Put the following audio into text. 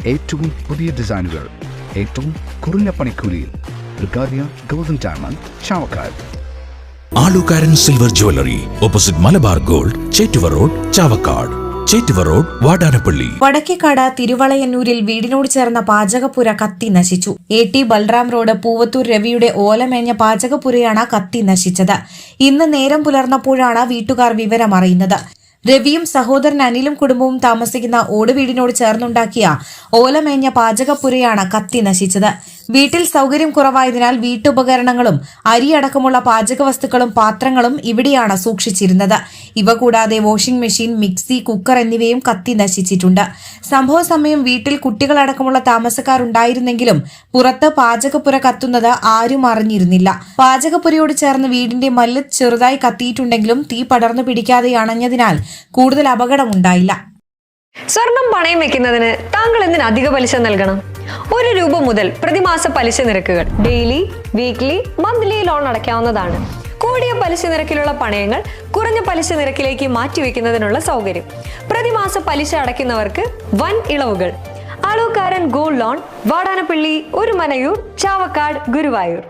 ഏറ്റവും പുതിയ ഡിസൈനുകൾ ഏറ്റവും കുറഞ്ഞ പണിക്കൂലിയിൽ. ബ്രിഗാദിയ golden diamond, Chavakkad. Alukkaran silver jewellery, opposite Malabar Gold, Chettuva road, Chavakkad. Chettuva road, Vadanappally. Vadakkekad തിരുവളയന്നൂരിൽ വീടിനോട് ചേർന്ന പാചകപ്പുര കത്തി നശിച്ചു. AT ബൽറാം റോഡ് പൂവത്തൂർ രവിയുടെ ഓലമേഞ്ഞ പാചകപ്പുരയാണ് കത്തി നശിച്ചത്. ഇന്ന് നേരം പുലർന്നപ്പോഴാണ് വീട്ടുകാർ വിവരമറിയുന്നത്. രവിയും സഹോദരൻ അനിലും കുടുംബവും താമസിക്കുന്ന ഓട് വീടിനോട് ചേർന്നുണ്ടാക്കിയ ഓലമേഞ്ഞ പാചകപ്പുരയാണ് കത്തി നശിച്ചത്. വീട്ടിൽ സൗകര്യം കുറവായതിനാൽ വീട്ടുപകരണങ്ങളും അരിയടക്കമുള്ള പാചക വസ്തുക്കളും പാത്രങ്ങളും ഇവിടെയാണ് സൂക്ഷിച്ചിരുന്നത്. ഇവ കൂടാതെ വാഷിംഗ് മെഷീൻ, മിക്സി, കുക്കർ എന്നിവയും കത്തി നശിച്ചിട്ടുണ്ട്. സംഭവ സമയം വീട്ടിൽ കുട്ടികളടക്കമുള്ള താമസക്കാരുണ്ടായിരുന്നെങ്കിലും പുറത്ത് പാചകപ്പുര കത്തുന്നത് ആരും അറിഞ്ഞിരുന്നില്ല. പാചകപ്പുരയോട് ചേർന്ന് വീടിന്റെ മല്ല് ചെറുതായി കത്തിയിട്ടുണ്ടെങ്കിലും തീ പടർന്നു പിടിക്കാതെ അണഞ്ഞതിനാൽ കൂടുതൽ അപകടമുണ്ടായില്ല. സ്വർണം പണയം വെക്കുന്നതിന് താങ്കൾ എന്തിന് അധിക പലിശ നൽകണം? ₹1 മുതൽ പ്രതിമാസ പലിശ നിരക്കുകൾ ഡെയിലി, വീക്ക്ലി, മന്ത്ലി ലോൺ അടയ്ക്കാവുന്നതാണ്. കൂടിയ പലിശ നിരക്കിലുള്ള പണയങ്ങൾ കുറഞ്ഞ പലിശ നിരക്കിലേക്ക് മാറ്റിവെക്കുന്നതിനുള്ള സൗകര്യം. പ്രതിമാസ പലിശ അടയ്ക്കുന്നവർക്ക് വൻ ഇളവുകൾ. ആലുകാരൻ ഗോൾഡ് ലോൺ, വാടാനപ്പള്ളി, ഒരുമനയൂർ, ചാവക്കാട്, ഗുരുവായൂർ.